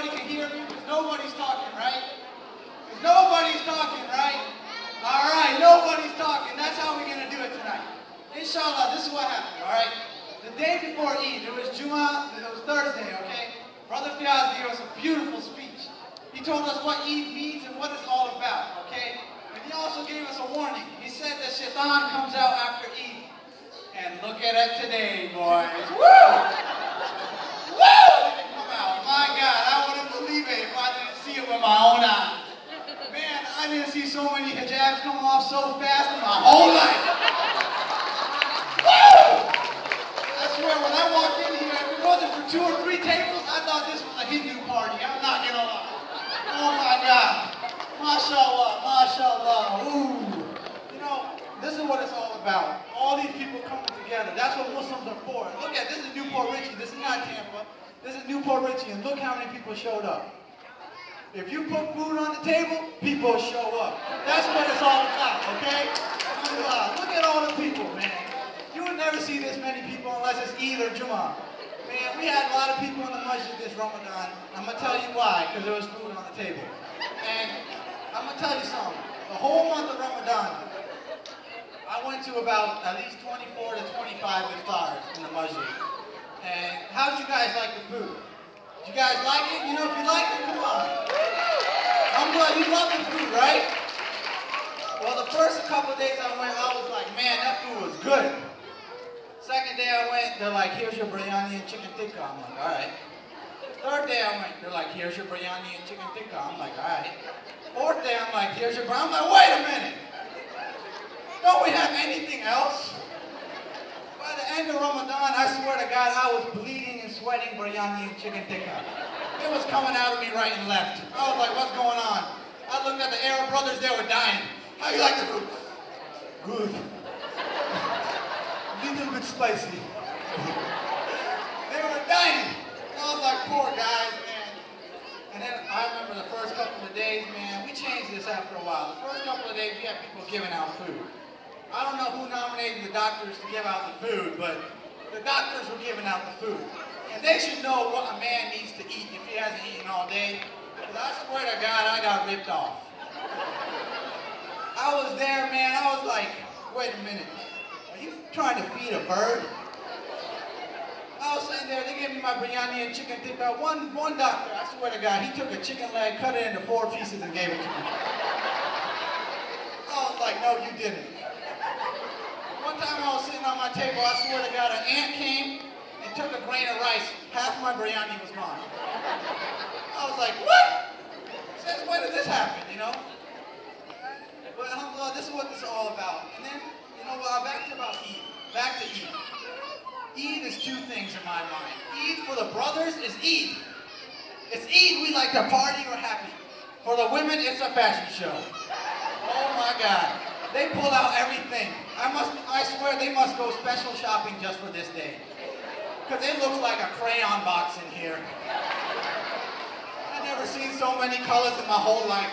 everybody can hear me? Because nobody's talking, right? Because nobody's talking, right? All right, nobody's talking. That's how we're going to do it tonight. Inshallah, this is what happened, all right? The day before Eid, it was Jummah, it was Thursday, okay? Brother Fiaz gave us a beautiful speech. He told us what Eid means and what it's all about, okay? And he also gave us a warning. He said that Shaitan comes out after Eid. And look at it today, boys. Woo! Woo! Come out. My God, I wouldn't believe it if I didn't see it with my own eyes. Man, I didn't see so many hijabs come off so fast in my whole life. Woo! I swear, when I walked in here, if it wasn't for 2 or 3 tables, I thought this was a Hindu party. I'm not gonna lie. Oh my God. MashaAllah, MashaAllah. Ooh. You know, this is what it's all about. All these people coming together. That's what Muslims are for. Look at, this is Newport Richie. This is not Tampa. This is Newport Richie. And look how many people showed up. If you put food on the table, people show up. That's what it's all about, okay? Look at all the people, man. You would never see this many people unless it's Eid or Jummah. Man, we had a lot of people in the masjid this Ramadan. I'm going to tell you why, because there was food on the table. And I'm going to tell you something. The whole month of Ramadan, I went to about at least 24 to 25 iftars in the masjid. And how'd you guys like the food? Did you guys like it? You know, if you like it, come on. I'm glad you love the food, right? Well, the first couple of days I went, I was like, man, that food was good. Second day I went, they're like, here's your biryani and chicken tikka. I'm like, all right. Third day I went, they're like, here's your biryani and chicken tikka. I'm like, all right. Fourth day I'm like, here's your biryani. I'm like, wait a minute. Don't we have anything else? By the end of Ramadan, I swear to God, I was bleeding and sweating biryani and chicken tikka. It was coming out of me right and left. I was like, what's going on? I looked at the Arab brothers, they were dying. How you like the food? Good. Little bit spicy. They were dying. I was like, poor guys, man. And then I remember the first couple of days, man, we changed this after a while. The first couple of days, we had people giving out food. I don't know who nominated the doctors to give out the food, but the doctors were giving out the food. And they should know what a man needs to eat if he hasn't eaten all day. Because I swear to God, I got ripped off. I was there, man, I was like, wait a minute. Are you trying to feed a bird? I was sitting there, they gave me my biryani and chicken tikka. One doctor, I swear to God, he took a chicken leg, cut it into 4 pieces and gave it to me. I was like, no, you didn't. One time I was sitting on my table, I swear to God, an ant came and took a grain of rice. Half my biryani was mine. I was like, what? Since when did this happen, you know? But alhamdulillah, this is what this is all about. And then, you know what, back to Eid. Back to Eid. Eid is 2 things in my mind. Eid for the brothers is Eid. It's Eid, we like to party, we're happy. For the women, it's a fashion show. Oh my God. They pull out everything. I swear they must go special shopping just for this day. Because it looks like a crayon box in here. I've never seen so many colors in my whole life.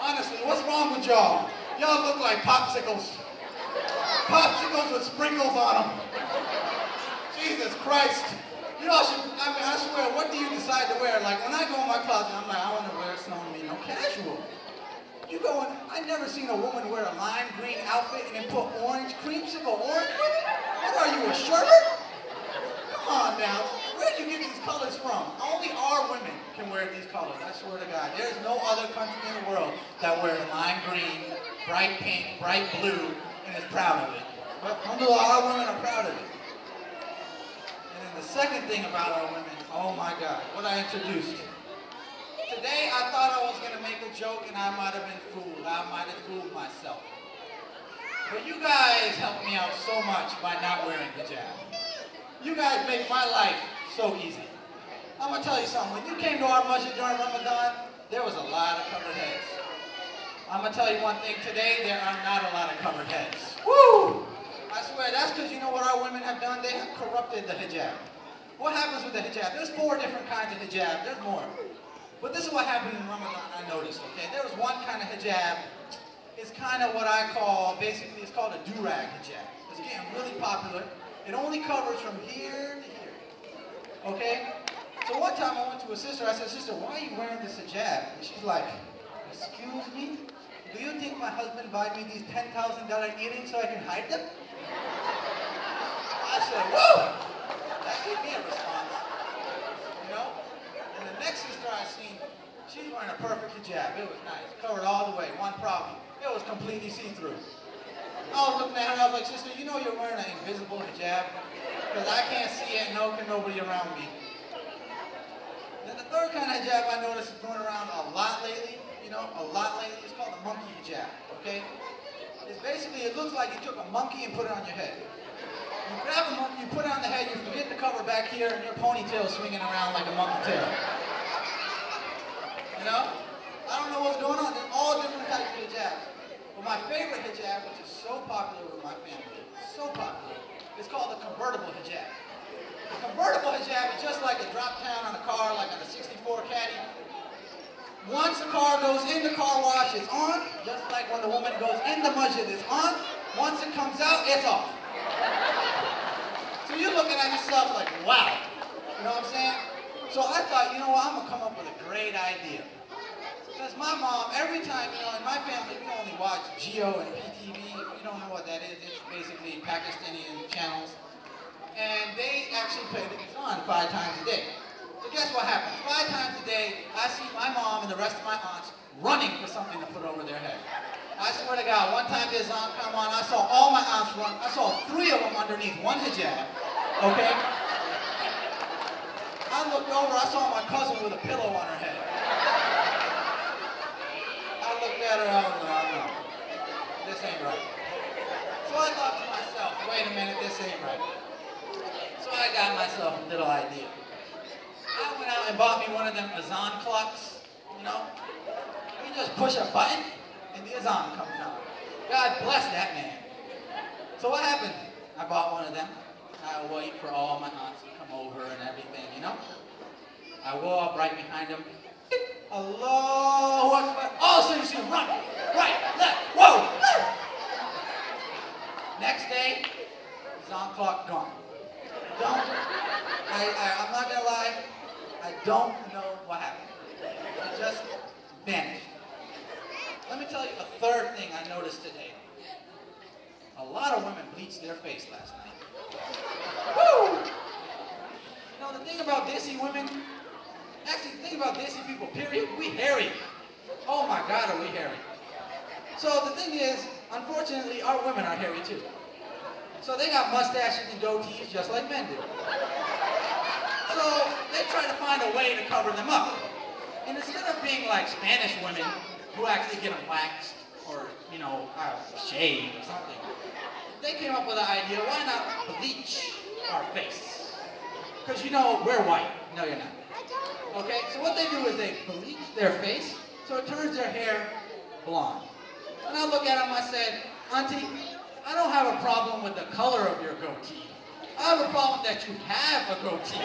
Honestly, what's wrong with y'all? Y'all look like popsicles. Popsicles with sprinkles on them. Jesus Christ. Y'all should, I swear, what do you decide to wear? Like, when I go in my closet, I'm like, I want to wear something, you know, casual. You go in, I've never seen a woman wear a lime green outfit and then put orange, creamsicle orange with it. What are you, a sherbet? Come on now. Where did you get these colors from? Only our women can wear these colors, I swear to God. There's no other country in the world that wears lime green, bright pink, bright blue, and is proud of it. But alhamdulillah, our women are proud of it. And then the second thing about our women, oh my God, what I introduced. Today I thought I was going to make a joke and I might have been fooled. I might have fooled myself. But you guys helped me out so much by not wearing hijab. You guys make my life so easy. I'm going to tell you something. When you came to our masjid during Ramadan, there was a lot of covered heads. I'm going to tell you one thing. Today, there are not a lot of covered heads. Woo! I swear, that's because you know what our women have done? They have corrupted the hijab. What happens with the hijab? There's 4 different kinds of hijab. There's more. But this is what happened in Ramadan, I noticed, okay? There was one kind of hijab. It's kind of what I call, basically, it's called a do-rag hijab. It's getting really popular. It only covers from here to here, okay? So one time I went to a sister, I said, sister, why are you wearing this hijab? And she's like, excuse me? Do you think my husband buy me these $10,000 earrings so I can hide them? I said, whoa! That gave me a response. You know? And the next sister I seen, she's wearing a perfect hijab. It was nice. Covered all the way. One problem. It was completely see-through. I was looking at her, I was like, sister, you know you're wearing an invisible hijab? Because I can't see it, no can nobody around me. Then the third kind of hijab I noticed is going around a lot lately, you know, a lot lately. It's called the monkey hijab, okay? It's basically, it looks like you took a monkey and put it on your head. You grab a monkey, you put it on the head, you forget the cover back here, and your ponytail swinging around like a monkey tail. You know? I don't know what's going on. There's all different types of hijabs. But my favorite hijab, which is so popular with my family, so popular, it's called the convertible hijab. The convertible hijab is just like a drop down on a car, like on a 64 Caddy. Once the car goes in the car wash, it's on. Just like when the woman goes in the masjid, it's on. Once it comes out, it's off. So you're looking at yourself like, wow. You know what I'm saying? So I thought, you know what, I'm going to come up with a great idea. Because my mom, every time, you know, in my family, we only watch Geo and PTV. If you don't know what that is, it's basically Pakistani channels. And they actually play the Azan 5 times a day. So guess what happens? 5 times a day, I see my mom and the rest of my aunts running for something to put over their head. I swear to God, one time the Azan come on, I saw all my aunts run. I saw 3 of them underneath one hijab. Okay? I looked over, I saw my cousin with a pillow on her head. I looked at her, I was like, no, this ain't right. So I thought to myself, wait a minute, this ain't right. So I got myself a little idea. I went out and bought me one of them Azan clocks, you know? You just push a button and the Azan comes out. God bless that man. So what happened? I bought one of them. I wait for all my aunts to come over and everything, you know? I walk right behind them. Allahu Akbar. Oh, so you see run, right, left, whoa. Next day, Azan clock gone. I'm not gonna lie, I don't know what happened. It just vanished. Let me tell you a third thing I noticed today. A lot of women bleached their face last night. Woo! You know, the thing about Desi women, actually the thing about Desi people, period, we hairy. Oh my God, are we hairy. So the thing is, unfortunately, our women are hairy too. So they got mustaches and goatees just like men do. So they try to find a way to cover them up. And instead of being like Spanish women who actually get them waxed or, you know, shaved or something, they came up with an idea, why not bleach our face? Because you know, we're white. No, you're not. Okay, so what they do is they bleach their face, so it turns their hair blonde. And I look at them, I said, Auntie, I don't have a problem with the color of your goatee. I have a problem that you have a goatee.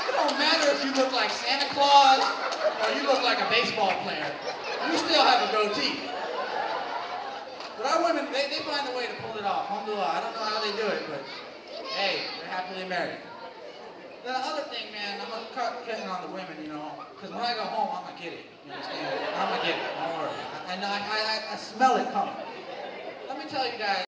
It don't matter if you look like Santa Claus or you look like a baseball player. You still have a goatee. But our women, they find a way to pull it off. Alhamdulillah, I don't know how they do it, but hey, they're happily married. Then the other thing, man, I'm going to cut on the women, you know, because when I go home, I'm going to get it. You understand? I'm going to get it. Don't worry. And I smell it coming. Let me tell you guys.